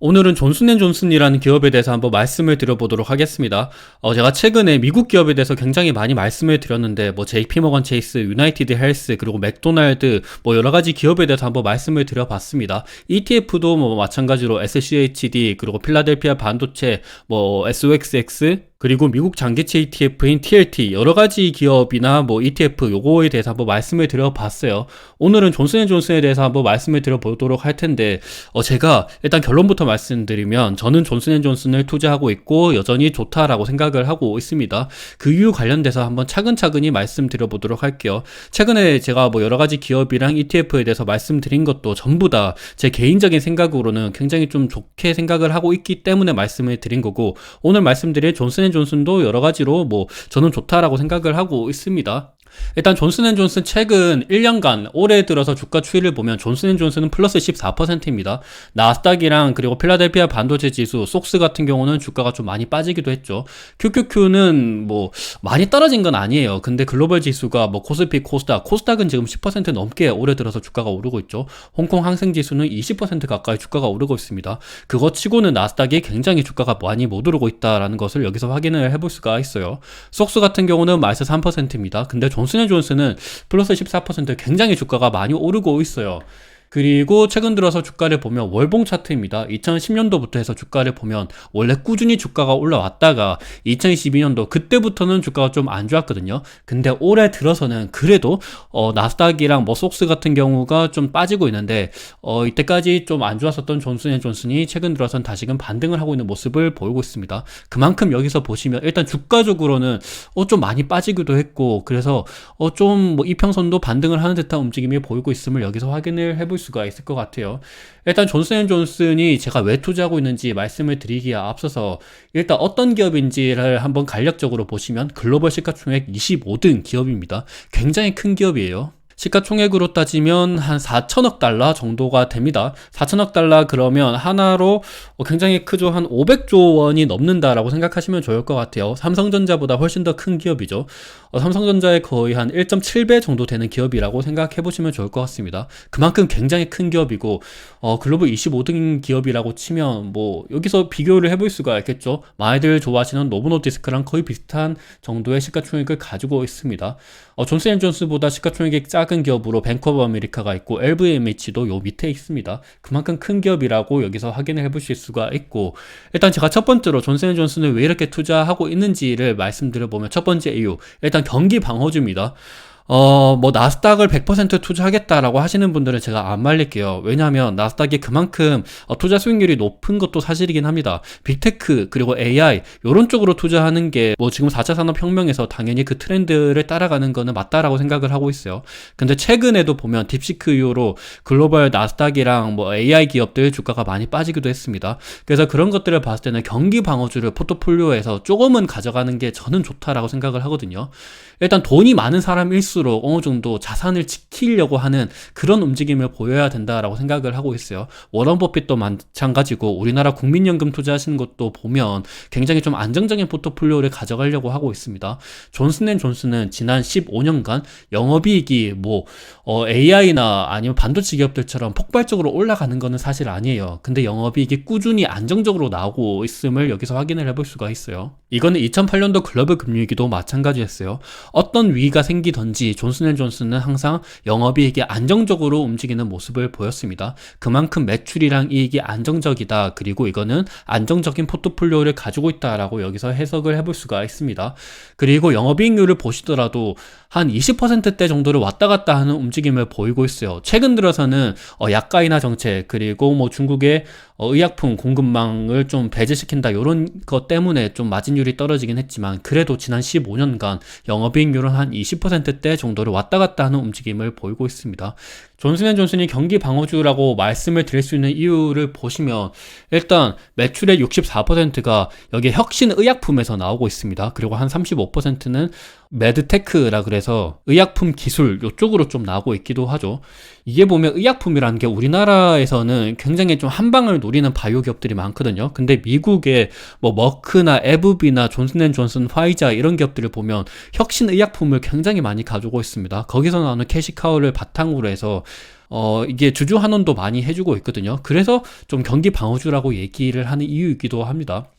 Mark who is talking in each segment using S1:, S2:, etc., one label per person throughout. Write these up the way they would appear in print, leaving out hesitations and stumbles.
S1: 오늘은 존슨앤존슨이라는 기업에 대해서 한번 말씀을 드려보도록 하겠습니다. 제가 최근에 미국 기업에 대해서 굉장히 많이 말씀을 드렸는데 JP모건 체이스, 유나이티드 헬스, 그리고 맥도날드 여러 가지 기업에 대해서 한번 말씀을 드려봤습니다. ETF도 마찬가지로 SCHD, 그리고 필라델피아 반도체, SOXX, 그리고 미국 장기채 ETF인 TLT, 여러 가지 기업이나 ETF 요거에 대해서 한번 말씀을 드려봤어요. 오늘은 존슨앤존슨에 대해서 한번 말씀을 드려보도록 할 텐데, 제가 일단 결론부터 말씀드리면 저는 존슨앤존슨을 투자하고 있고 여전히 좋다라고 생각을 하고 있습니다. 그 이유 관련돼서 한번 차근차근히 말씀드려보도록 할게요. 최근에 제가 여러 가지 기업이랑 ETF에 대해서 말씀드린 것도 전부 다 제 개인적인 생각으로는 굉장히 좀 좋게 생각을 하고 있기 때문에 말씀을 드린 거고, 오늘 말씀드릴 존슨앤존슨도 여러 가지로 저는 좋다라고 생각을 하고 있습니다. 일단 존슨앤존슨 최근 1년간 올해 들어서 주가 추이를 보면 존슨앤존슨은 플러스 14%입니다. 나스닥이랑 그리고 필라델피아 반도체 지수, 속스 같은 경우는 주가가 좀 많이 빠지기도 했죠. QQQ는 많이 떨어진 건 아니에요. 근데 글로벌 지수가 코스피, 코스닥은 지금 10% 넘게 올해 들어서 주가가 오르고 있죠. 홍콩 항생 지수는 20% 가까이 주가가 오르고 있습니다. 그거 치고는 나스닥이 굉장히 주가가 많이 못 오르고 있다라는 것을 여기서 확인을 해볼 수가 있어요. 속스 같은 경우는 마이너스 3%입니다. 근데 존슨앤존슨은 플러스 14% 굉장히 주가가 많이 오르고 있어요. 그리고 최근 들어서 주가를 보면 월봉 차트입니다. 2010년도부터 해서 주가를 보면 원래 꾸준히 주가가 올라왔다가 2022년도 그때부터는 주가가 좀 안 좋았거든요. 근데 올해 들어서는 그래도 나스닥이랑 속스 같은 경우가 좀 빠지고 있는데 이때까지 좀 안 좋았었던 존슨앤존슨이 최근 들어선 다시금 반등을 하고 있는 모습을 보이고 있습니다. 그만큼 여기서 보시면 일단 주가적으로는 좀 많이 빠지기도 했고, 그래서 좀 이평선도 반등을 하는 듯한 움직임이 보이고 있음을 여기서 확인을 해볼 수가 있을 것 같아요. 일단 존슨앤존슨이 제가 왜 투자하고 있는지 말씀을 드리기에 앞서서 일단 어떤 기업인지를 한번 간략적으로 보시면 글로벌 시가총액 25등 기업입니다. 굉장히 큰 기업이에요. 시가총액으로 따지면 한 4천억 달러 정도가 됩니다. 4천억 달러 그러면 하나로 굉장히 크죠. 한 500조 원이 넘는다라고 생각하시면 좋을 것 같아요. 삼성전자보다 훨씬 더 큰 기업이죠. 삼성전자의 거의 한 1.7배 정도 되는 기업이라고 생각해 보시면 좋을 것 같습니다. 그만큼 굉장히 큰 기업이고, 글로벌 25등 기업이라고 치면 여기서 비교를 해볼 수가 있겠죠. 많이들 좋아하시는 노보노디스크랑 거의 비슷한 정도의 시가총액을 가지고 있습니다. 존슨앤존슨보다 시가총액이 작은 기업으로 뱅크 오브 아메리카가 있고 LVMH도 요 밑에 있습니다. 그만큼 큰 기업이라고 여기서 확인을 해보실 수가 있고, 일단 제가 첫 번째로 존슨앤존슨을 왜 이렇게 투자하고 있는지를 말씀드려보면 첫 번째 이유, 일단 경기 방어주입니다. 나스닥을 100% 투자하겠다라고 하시는 분들은 제가 안 말릴게요. 왜냐하면 나스닥이 그만큼 투자 수익률이 높은 것도 사실이긴 합니다. 빅테크 그리고 AI 이런 쪽으로 투자하는 게 지금 4차 산업혁명에서 당연히 그 트렌드를 따라가는 거는 맞다라고 생각을 하고 있어요. 근데 최근에도 보면 딥시크 이후로 글로벌 나스닥이랑 AI 기업들 주가가 많이 빠지기도 했습니다. 그래서 그런 것들을 봤을 때는 경기 방어주를 포트폴리오에서 조금은 가져가는 게 저는 좋다라고 생각을 하거든요. 일단 돈이 많은 사람일수록 어느 정도 자산을 지키려고 하는 그런 움직임을 보여야 된다라고 생각을 하고 있어요. 워런 버핏도 마찬가지고 우리나라 국민연금 투자하시는 것도 보면 굉장히 좀 안정적인 포트폴리오를 가져가려고 하고 있습니다. 존슨앤존슨은 지난 15년간 영업이익이 AI나 아니면 반도체 기업들처럼 폭발적으로 올라가는 거는 사실 아니에요. 근데 영업이익이 꾸준히 안정적으로 나오고 있음을 여기서 확인을 해볼 수가 있어요. 이거는 2008년도 글로벌 금융위기도 마찬가지였어요. 어떤 위기가 생기던지 존슨앤존슨은 항상 영업이익이 안정적으로 움직이는 모습을 보였습니다. 그만큼 매출이랑 이익이 안정적이다. 그리고 이거는 안정적인 포트폴리오를 가지고 있다라고 여기서 해석을 해볼 수가 있습니다. 그리고 영업이익률을 보시더라도 한 20%대 정도를 왔다 갔다 하는 움직임을 보이고 있어요. 최근 들어서는 약가인하 정책, 그리고 중국의 의약품 공급망을 좀 배제시킨다 이런 것 때문에 좀 마진율이 떨어지긴 했지만, 그래도 지난 15년간 영업이익률은 한 20%대 정도를 왔다 갔다 하는 움직임을 보이고 있습니다. 존슨앤존슨이 경기 방어주라고 말씀을 드릴 수 있는 이유를 보시면, 일단 매출의 64%가 여기 혁신 의약품에서 나오고 있습니다. 그리고 한 35%는 메드테크라 그래서 의약품 기술 이쪽으로 좀 나오고 있기도 하죠. 이게 보면 의약품이라는 게 우리나라에서는 굉장히 좀 한방을 노리는 바이오 기업들이 많거든요. 근데 미국의 머크나 에브비나 존슨앤존슨, 화이자 이런 기업들을 보면 혁신 의약품을 굉장히 많이 가지고 있습니다. 거기서 나오는 캐시카우를 바탕으로 해서 이게 주주 환원도 많이 해주고 있거든요. 그래서 좀 경기 방어주라고 얘기를 하는 이유이기도 합니다.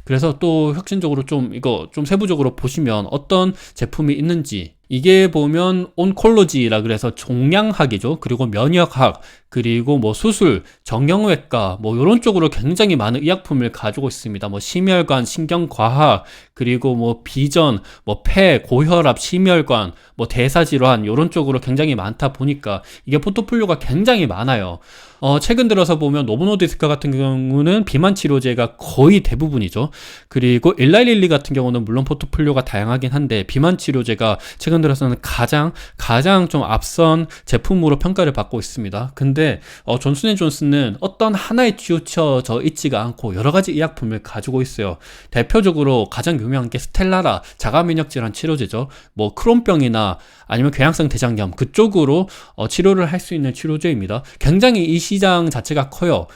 S1: 그래서 또 혁신적으로 좀 이거 좀 세부적으로 보시면 어떤 제품이 있는지, 이게 보면 온콜로지라 그래서 종양학이죠. 그리고 면역학, 그리고 뭐 수술, 정형외과 뭐 이런 쪽으로 굉장히 많은 의약품을 가지고 있습니다. 뭐 심혈관, 신경과학, 그리고 뭐 비전, 뭐 폐, 고혈압, 심혈관, 뭐 대사질환 이런 쪽으로 굉장히 많다 보니까 이게 포트폴리오가 굉장히 많아요. 최근 들어서 보면 노보노디스크 같은 경우는 비만 치료제가 거의 대부분이죠. 그리고 일라이릴리 같은 경우는 물론 포트폴리오가 다양하긴 한데 비만 치료제가 최근 들어서는 가장 좀 앞선 제품으로 평가를 받고 있습니다. 근데 존슨앤존슨은 어떤 하나에 치우쳐져 있지가 않고 여러 가지 의약품을 가지고 있어요. 대표적으로 가장 유명한 게 스텔라라 자가면역질환 치료제죠. 뭐 크론병이나 아니면 궤양성 대장염 그쪽으로 치료를 할 수 있는 치료제입니다. 굉장히 이 시장 자체가 커요.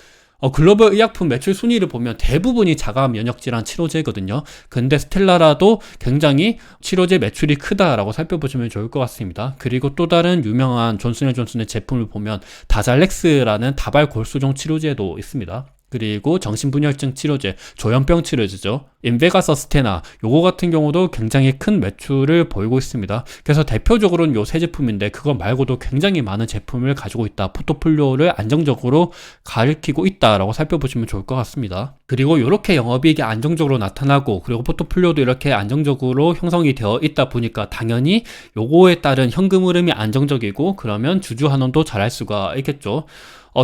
S1: 글로벌 의약품 매출 순위를 보면 대부분이 자가 면역질환 치료제거든요. 근데 스텔라라도 굉장히 치료제 매출이 크다라고 살펴보시면 좋을 것 같습니다. 그리고 또 다른 유명한 존슨앤존슨의 제품을 보면 다잘렉스라는 다발 골수종 치료제도 있습니다. 그리고 정신분열증 치료제, 조현병 치료제죠. 인베가서스테나 요거 같은 경우도 굉장히 큰 매출을 보이고 있습니다. 그래서 대표적으로는 요 세 제품인데 그거 말고도 굉장히 많은 제품을 가지고 있다. 포트폴리오를 안정적으로 가리키고 있다라고 살펴보시면 좋을 것 같습니다. 그리고 이렇게 영업이익이 안정적으로 나타나고 그리고 포트폴리오도 이렇게 안정적으로 형성이 되어 있다 보니까 당연히 요거에 따른 현금 흐름이 안정적이고 그러면 주주 환원도 잘할 수가 있겠죠.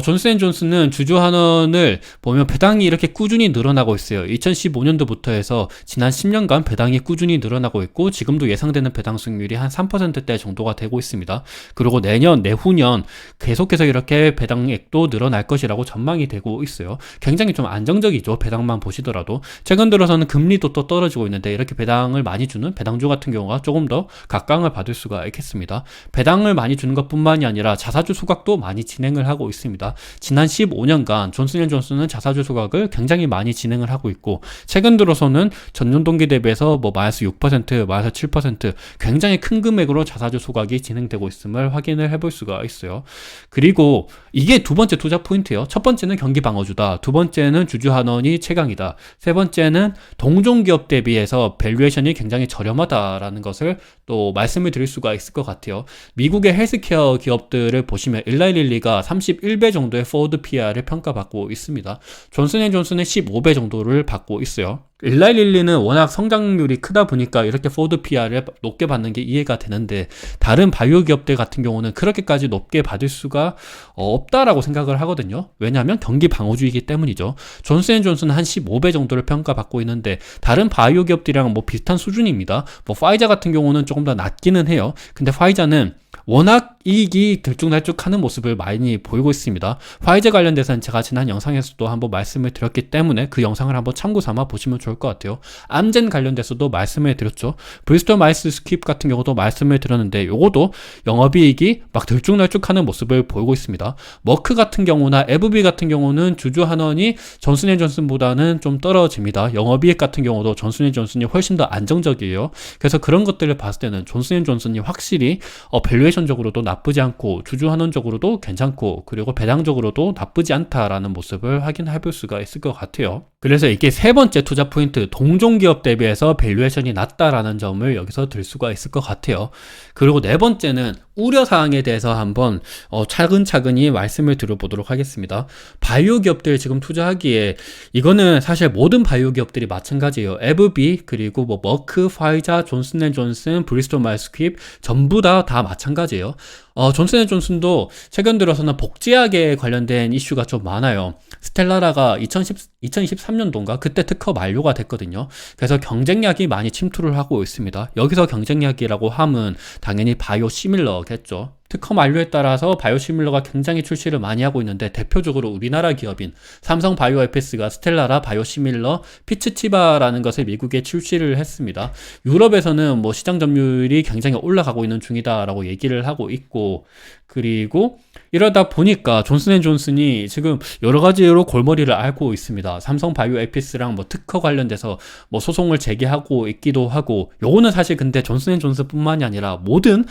S1: 존슨앤존슨은 주주 환원을 보면 배당이 이렇게 꾸준히 늘어나고 있어요. 2015년도부터 해서 지난 10년간 배당이 꾸준히 늘어나고 있고 지금도 예상되는 배당 수익률이 한 3%대 정도가 되고 있습니다. 그리고 내년, 내후년 계속해서 이렇게 배당액도 늘어날 것이라고 전망이 되고 있어요. 굉장히 좀 안정적이죠. 배당만 보시더라도. 최근 들어서는 금리도 또 떨어지고 있는데 이렇게 배당을 많이 주는 배당주 같은 경우가 조금 더 각광을 받을 수가 있겠습니다. 배당을 많이 주는 것뿐만이 아니라 자사주 소각도 많이 진행을 하고 있습니다. 지난 15년간 존슨앤존슨은 자사주 소각을 굉장히 많이 진행을 하고 있고 최근 들어서는 전년 동기 대비해서 뭐 마이너스 6%, 마이너스 7% 굉장히 큰 금액으로 자사주 소각이 진행되고 있음을 확인을 해볼 수가 있어요. 그리고 이게 두 번째 투자 포인트예요. 첫 번째는 경기 방어주다. 두 번째는 주주 환원이 최강이다. 세 번째는 동종 기업 대비해서 밸류에이션이 굉장히 저렴하다라는 것을 또 말씀을 드릴 수가 있을 것 같아요. 미국의 헬스케어 기업들을 보시면 일라이릴리가 31배 정도의 포워드 PR을 평가받고 있습니다. 존슨앤존슨은 15배 정도를 받고 있어요. 일라이릴리는 워낙 성장률이 크다 보니까 이렇게 포워드 PR을 높게 받는 게 이해가 되는데 다른 바이오 기업들 같은 경우는 그렇게까지 높게 받을 수가 없다라고 생각을 하거든요. 왜냐하면 경기 방어주이기 때문이죠. 존슨앤존슨은 한 15배 정도를 평가받고 있는데 다른 바이오 기업들이랑 뭐 비슷한 수준입니다. 뭐 파이자 같은 경우는 조금 더 낮기는 해요. 근데 파이자는 워낙 이익이 들쭉날쭉하는 모습을 많이 보이고 있습니다. 화이자 관련돼서는 제가 지난 영상에서도 한번 말씀을 드렸기 때문에 그 영상을 한번 참고 삼아 보시면 좋을 것 같아요. 암젠 관련돼서도 말씀을 드렸죠. 브리스톨 마이스 스킵 같은 경우도 말씀을 드렸는데 요것도 영업이익이 막 들쭉날쭉하는 모습을 보이고 있습니다. 머크 같은 경우나 에브비 같은 경우는 주주 환원이 존슨앤존슨보다는 좀 떨어집니다. 영업이익 같은 경우도 존슨앤존슨이 훨씬 더 안정적이에요. 그래서 그런 것들을 봤을 때는 존슨앤존슨이 확실히 밸류에이션적으로도 나쁘지 않고 주주 환원적으로도 괜찮고 그리고 배당적으로도 나쁘지 않다라는 모습을 확인해 볼 수가 있을 것 같아요. 그래서 이게 세 번째 투자 포인트, 동종기업 대비해서 밸류에이션이 낮다라는 점을 여기서 들 수가 있을 것 같아요. 그리고 네 번째는 우려사항에 대해서 한번 차근차근히 말씀을 드려보도록 하겠습니다. 바이오 기업들 지금 투자하기에 이거는 사실 모든 바이오 기업들이 마찬가지예요. 에브비 그리고 뭐 머크, 화이자, 존슨앤존슨, 브리스톨 마이스 스퀴브 전부 다 마찬가지예요. 존슨앤존슨도 최근 들어서는 복제약에 관련된 이슈가 좀 많아요. 스텔라라가 2023년도인가 그때 특허 만료가 됐거든요. 그래서 경쟁약이 많이 침투를 하고 있습니다. 여기서 경쟁약이라고 함은 당연히 바이오시밀러겠죠. 특허 만료에 따라서 바이오시밀러가 굉장히 출시를 많이 하고 있는데 대표적으로 우리나라 기업인 삼성 바이오에피스가 스텔라라, 바이오시밀러, 피츠치바라는 것을 미국에 출시를 했습니다. 유럽에서는 뭐 시장 점유율이 굉장히 올라가고 있는 중이다라고 얘기를 하고 있고 그리고 이러다 보니까 존슨앤존슨이 지금 여러 가지로 골머리를 앓고 있습니다. 삼성 바이오에피스랑 뭐 특허 관련돼서 뭐 소송을 제기하고 있기도 하고 요거는 사실 근데 존슨앤존슨뿐만이 아니라 모든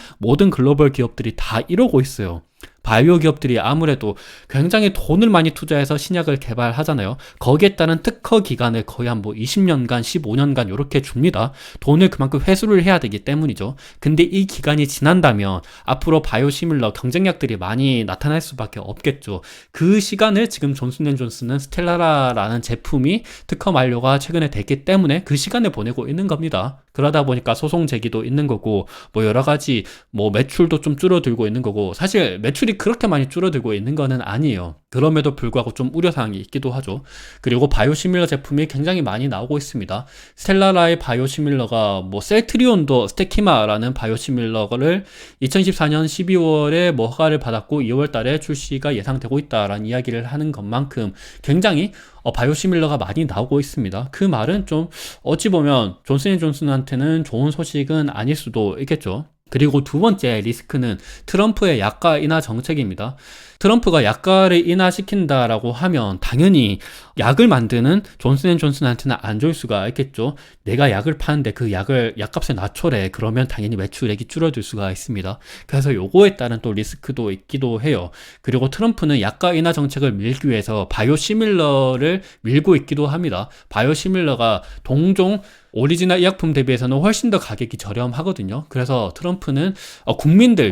S1: 글로벌 기업들이 다 이러고 있어요. 바이오 기업들이 아무래도 굉장히 돈을 많이 투자해서 신약을 개발하잖아요. 거기에 따른 특허 기간을 거의 한 뭐 20년간, 15년간 이렇게 줍니다. 돈을 그만큼 회수를 해야 되기 때문이죠. 근데 이 기간이 지난다면 앞으로 바이오시밀러 경쟁력들이 많이 나타날 수밖에 없겠죠. 그 시간을 지금 존슨앤존슨은 스텔라라라는 제품이 특허 만료가 최근에 됐기 때문에 그 시간을 보내고 있는 겁니다. 그러다 보니까 소송 제기도 있는 거고, 뭐 여러 가지 뭐 매출도 좀 줄어들고 있는 거고, 사실 매출이 그렇게 많이 줄어들고 있는 거는 아니에요. 그럼에도 불구하고 좀 우려사항이 있기도 하죠. 그리고 바이오시밀러 제품이 굉장히 많이 나오고 있습니다. 스텔라라의 바이오시밀러가 뭐 셀트리온도 스테키마라는 바이오시밀러를 2014년 12월에 뭐 허가를 받았고 2월 달에 출시가 예상되고 있다라는 이야기를 하는 것만큼 굉장히 바이오시밀러가 많이 나오고 있습니다. 그 말은 좀 어찌 보면 존슨앤존슨한테는 좋은 소식은 아닐 수도 있겠죠. 그리고 두 번째 리스크는 트럼프의 약가 인하 정책입니다. 트럼프가 약가를 인하시킨다라고 하면 당연히 약을 만드는 존슨앤존슨한테는 안 좋을 수가 있겠죠. 내가 약을 파는데 그 약값을 낮춰래. 그러면 당연히 매출액이 줄어들 수가 있습니다. 그래서 요거에 따른 또 리스크도 있기도 해요. 그리고 트럼프는 약가 인하 정책을 밀기 위해서 바이오시밀러를 밀고 있기도 합니다. 바이오시밀러가 동종 오리지널 의약품 대비해서는 훨씬 더 가격이 저렴하거든요. 그래서 트럼프는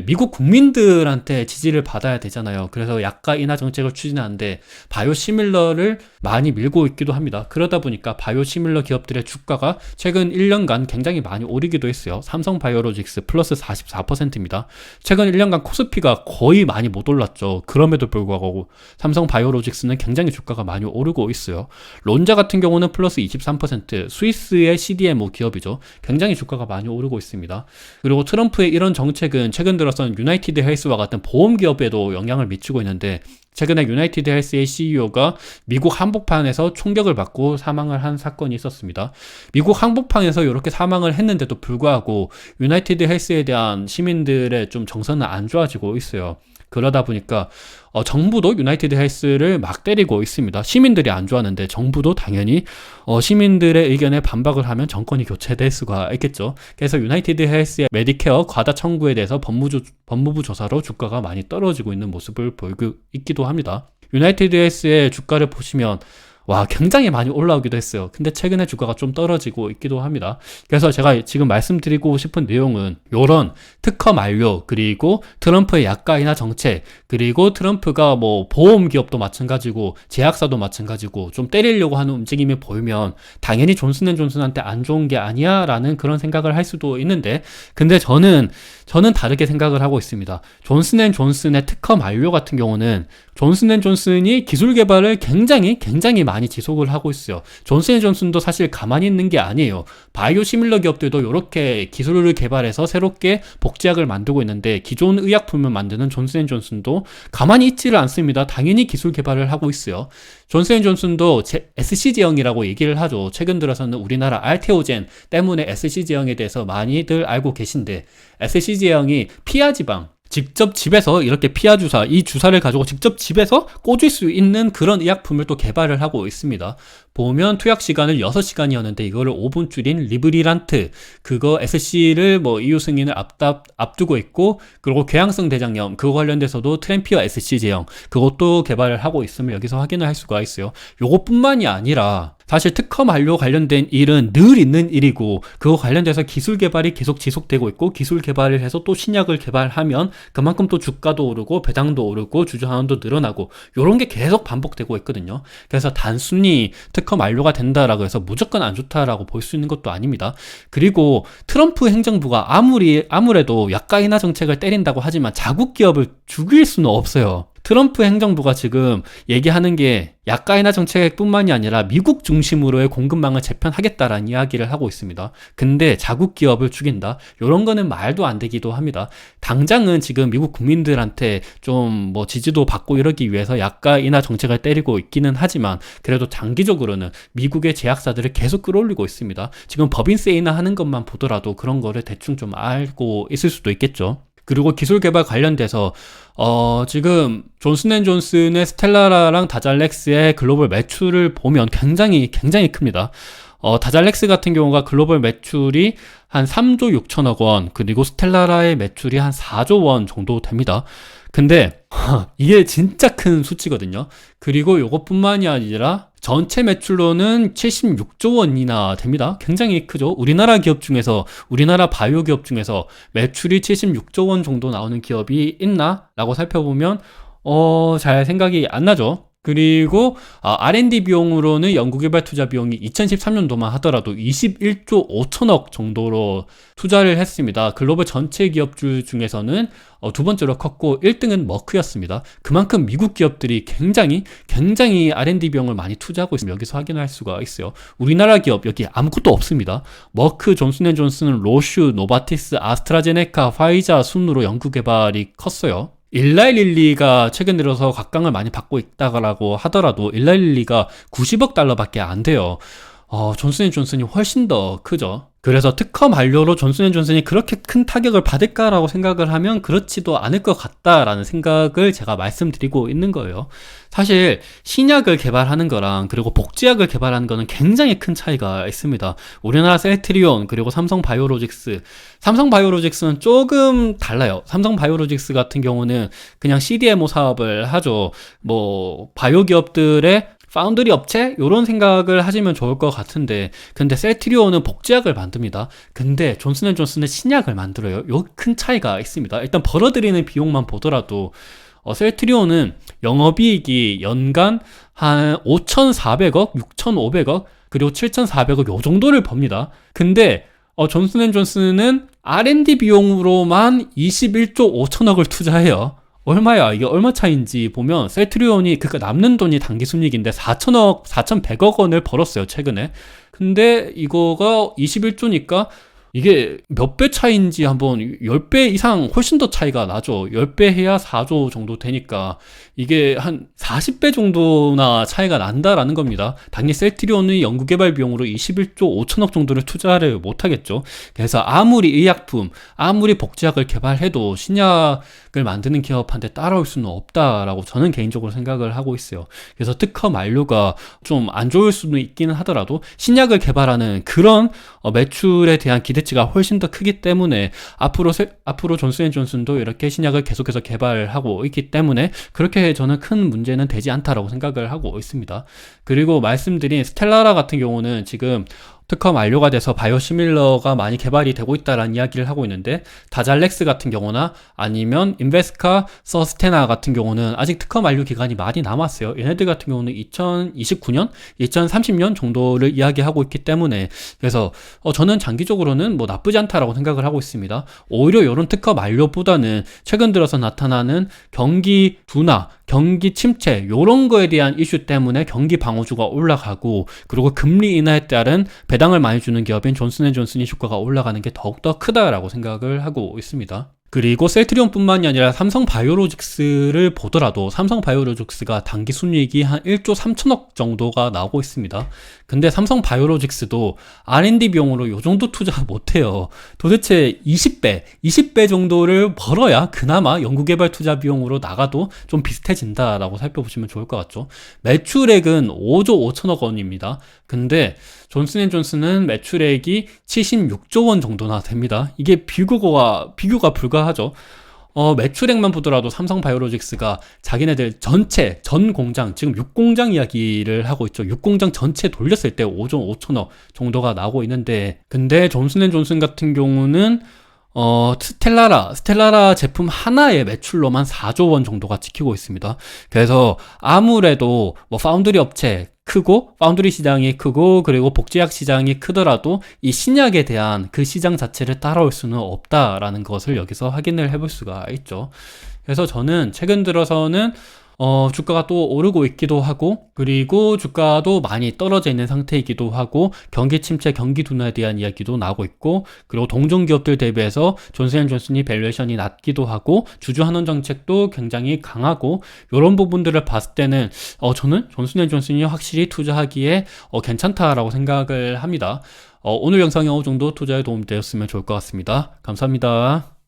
S1: 미국 국민들한테 지지를 받아야 되잖아요. 그래서 약가 인하 정책을 추진하는데 바이오시밀러를 많이 밀고 있기도 합니다. 그러다 보니까 바이오시밀러 기업들의 주가가 최근 1년간 굉장히 많이 오르기도 했어요. 삼성바이오로직스 플러스 44%입니다. 최근 1년간 코스피가 거의 많이 못 올랐죠. 그럼에도 불구하고 삼성바이오로직스는 굉장히 주가가 많이 오르고 있어요. 론자 같은 경우는 플러스 23%, 스위스의 CDMO 기업이죠. 굉장히 주가가 많이 오르고 있습니다. 그리고 트럼프의 이런 정책은 최근 들어서는 유나이티드 헬스와 같은 보험 기업에도 영향을 미치고 있는데, 최근에 유나이티드 헬스의 CEO가 미국 한복판에서 총격을 받고 사망을 한 사건이 있었습니다. 미국 한복판에서 이렇게 사망을 했는데도 불구하고 유나이티드 헬스에 대한 시민들의 좀 정서는 안 좋아지고 있어요. 그러다 보니까 정부도 유나이티드 헬스를 막 때리고 있습니다. 시민들이 안 좋아하는데 정부도 당연히 시민들의 의견에 반박을 하면 정권이 교체될 수가 있겠죠. 그래서 유나이티드 헬스의 메디케어 과다 청구에 대해서 법무부 조사로 주가가 많이 떨어지고 있는 모습을 보이고 있기도 합니다. 유나이티드 헬스의 주가를 보시면 굉장히 많이 올라오기도 했어요. 근데 최근에 주가가 좀 떨어지고 있기도 합니다. 그래서 제가 지금 말씀드리고 싶은 내용은 요런 특허 만료, 그리고 트럼프의 약가 인하 정책, 그리고 트럼프가 뭐 보험 기업도 마찬가지고 제약사도 마찬가지고 좀 때리려고 하는 움직임이 보이면 당연히 존슨앤존슨한테 안 좋은 게 아니야 라는 그런 생각을 할 수도 있는데, 근데 저는 다르게 생각을 하고 있습니다. 존슨앤존슨의 특허 만료 같은 경우는 존슨앤존슨이 기술 개발을 굉장히 많이 지속을 하고 있어요. 존슨앤존슨도 사실 가만히 있는 게 아니에요. 바이오 시밀러 기업들도 이렇게 기술을 개발해서 새롭게 복제약을 만들고 있는데, 기존 의약품을 만드는 존슨앤존슨도 가만히 있지를 않습니다. 당연히 기술 개발을 하고 있어요. 존슨앤존슨도 SC 제형이라고 얘기를 하죠. 최근 들어서는 우리나라 알테오젠 때문에 SC 제형에 대해서 많이들 알고 계신데, SC 제형이 피하 지방, 직접 집에서 이렇게 피하 주사, 이 주사를 가지고 직접 집에서 꽂을 수 있는 그런 의약품을 또 개발을 하고 있습니다. 보면 투약 시간을 6시간이었는데 이거를 5분 줄인 리브리란트, 그거 SC를 뭐 EU 승인을 앞두고 있고, 그리고 궤양성 대장염 그거 관련돼서도 트램피어 SC 제형 그것도 개발을 하고 있음을 여기서 확인을 할 수가 있어요. 요것뿐만이 아니라 사실 특허 만료 관련된 일은 늘 있는 일이고, 그거 관련돼서 기술 개발이 계속 지속되고 있고, 기술 개발을 해서 또 신약을 개발하면 그만큼 또 주가도 오르고 배당도 오르고 주주환원도 늘어나고, 요런 게 계속 반복되고 있거든요. 그래서 단순히 특허 만료가 된다라고 해서 무조건 안 좋다라고 볼 수 있는 것도 아닙니다. 그리고 트럼프 행정부가 아무래도 약가 인하 정책을 때린다고 하지만 자국 기업을 죽일 수는 없어요. 트럼프 행정부가 지금 얘기하는 게 약가 인하 정책뿐만이 아니라 미국 중심으로의 공급망을 재편하겠다라는 이야기를 하고 있습니다. 근데 자국 기업을 죽인다? 이런 거는 말도 안 되기도 합니다. 당장은 지금 미국 국민들한테 좀 뭐 지지도 받고 이러기 위해서 약가 인하 정책을 때리고 있기는 하지만, 그래도 장기적으로는 미국의 제약사들을 계속 끌어올리고 있습니다. 지금 법인세 인하하는 것만 보더라도 그런 거를 대충 좀 알고 있을 수도 있겠죠. 그리고 기술 개발 관련돼서 지금 존슨앤존슨의 스텔라라랑 다잘렉스의 글로벌 매출을 보면 굉장히 큽니다. 다잘렉스 같은 경우가 글로벌 매출이 한 3조 6천억 원, 그리고 스텔라라의 매출이 한 4조 원 정도 됩니다. 근데 이게 진짜 큰 수치거든요. 그리고 이것뿐만이 아니라 전체 매출로는 76조 원이나 됩니다. 굉장히 크죠. 우리나라 기업 중에서, 우리나라 바이오 기업 중에서 매출이 76조 원 정도 나오는 기업이 있나? 라고 살펴보면 잘 생각이 안 나죠. 그리고 R&D 비용으로는 연구개발 투자 비용이 2013년도만 하더라도 21조 5천억 정도로 투자를 했습니다. 글로벌 전체 기업들 중에서는 두 번째로 컸고 1등은 머크였습니다. 그만큼 미국 기업들이 굉장히 R&D 비용을 많이 투자하고 있으면 여기서 확인할 수가 있어요. 우리나라 기업 여기 아무것도 없습니다. 머크, 존슨앤존슨, 로슈, 노바티스, 아스트라제네카, 화이자 순으로 연구개발이 컸어요. 일라일릴리가 최근 들어서 각광을 많이 받고 있다고 하더라도 일라일릴리가 90억 달러밖에 안 돼요. 존슨앤존슨이 훨씬 더 크죠. 그래서 특허 만료로 존슨앤존슨이 그렇게 큰 타격을 받을까라고 생각을 하면 그렇지도 않을 것 같다라는 생각을 제가 말씀드리고 있는 거예요. 사실 신약을 개발하는 거랑 그리고 복제약을 개발하는 거는 굉장히 큰 차이가 있습니다. 우리나라 셀트리온 그리고 삼성바이오로직스는 조금 달라요. 삼성바이오로직스 같은 경우는 그냥 CDMO 사업을 하죠. 뭐 바이오 기업들의 파운드리 업체? 요런 생각을 하시면 좋을 것 같은데, 근데 셀트리온은 복제약을 만듭니다. 근데 존슨앤존슨은 신약을 만들어요. 요 큰 차이가 있습니다. 일단 벌어들이는 비용만 보더라도 셀트리온은 영업이익이 연간 한 5,400억, 6,500억, 그리고 7,400억 요 정도를 법니다. 근데 존슨앤존슨은 R&D 비용으로만 21조 5천억을 투자해요. 얼마야? 이게 얼마 차이인지 보면 셀트리온이 그러니까 남는 돈이 당기순이익인데 4,100억 원을 벌었어요, 최근에. 근데 이거가 21조니까 이게 몇 배 차이인지 한번 10배 이상 훨씬 더 차이가 나죠. 10배 해야 4조 정도 되니까 이게 한 40배 정도나 차이가 난다라는 겁니다. 당연히 셀트리온의 연구개발 비용으로 21조 5천억 정도를 투자를 못하겠죠. 그래서 아무리 의약품, 아무리 복제약을 개발해도 신약을 만드는 기업한테 따라올 수는 없다라고 저는 개인적으로 생각을 하고 있어요. 그래서 특허 만료가 좀 안 좋을 수는 있기는 하더라도 신약을 개발하는 그런 매출에 대한 기대치가 훨씬 더 크기 때문에 앞으로 존슨앤존슨도 이렇게 신약을 계속해서 개발하고 있기 때문에 그렇게 저는 큰 문제는 되지 않다라고 생각을 하고 있습니다. 그리고 말씀드린 스텔라라 같은 경우는 지금 특허 만료가 돼서 바이오시밀러가 많이 개발이 되고 있다라는 이야기를 하고 있는데, 다잘렉스 같은 경우나 아니면 인베스카, 서스테나 같은 경우는 아직 특허 만료 기간이 많이 남았어요. 얘네들 같은 경우는 2029년, 2030년 정도를 이야기하고 있기 때문에, 그래서 저는 장기적으로는 뭐 나쁘지 않다라고 생각을 하고 있습니다. 오히려 이런 특허 만료보다는 최근 들어서 나타나는 경기 둔화, 경기 침체 요런 거에 대한 이슈 때문에 경기 방어주가 올라가고, 그리고 금리 인하에 따른 배당을 많이 주는 기업인 존슨앤존슨이 주가가 올라가는 게 더욱더 크다라고 생각을 하고 있습니다. 그리고 셀트리온뿐만이 아니라 삼성바이오로직스를 보더라도 삼성바이오로직스가 당기 순이익이 한 1조 3천억 정도가 나오고 있습니다. 근데 삼성바이오로직스도 R&D 비용으로 요 정도 투자 못해요. 도대체 20배 정도를 벌어야 그나마 연구개발 투자 비용으로 나가도 좀 비슷해진다라고 살펴보시면 좋을 것 같죠. 매출액은 5조 5천억 원입니다. 근데 존슨앤존슨은 매출액이 76조 원 정도나 됩니다. 이게 비교가 불가하죠. 매출액만 보더라도 삼성바이오로직스가 자기네들 전 공장, 지금 6공장 이야기를 하고 있죠. 6공장 전체 돌렸을 때 5조 5천억 정도가 나오고 있는데, 근데 존슨앤존슨 같은 경우는 스텔라라 제품 하나의 매출로만 4조 원 정도가 찍히고 있습니다. 그래서 아무래도 뭐 파운드리 업체 크고, 파운드리 시장이 크고, 그리고 복제약 시장이 크더라도 이 신약에 대한 그 시장 자체를 따라올 수는 없다라는 것을 여기서 확인을 해볼 수가 있죠. 그래서 저는 최근 들어서는 주가가 또 오르고 있기도 하고, 그리고 주가도 많이 떨어져 있는 상태이기도 하고, 경기 침체, 경기 둔화에 대한 이야기도 나오고 있고, 그리고 동종 기업들 대비해서 존슨앤존슨이 밸류에이션이 낮기도 하고, 주주 환원 정책도 굉장히 강하고, 이런 부분들을 봤을 때는 저는 존슨앤존슨이 확실히 투자하기에 괜찮다라고 생각을 합니다. 오늘 영상이 어느 정도 투자에 도움이 되었으면 좋을 것 같습니다. 감사합니다.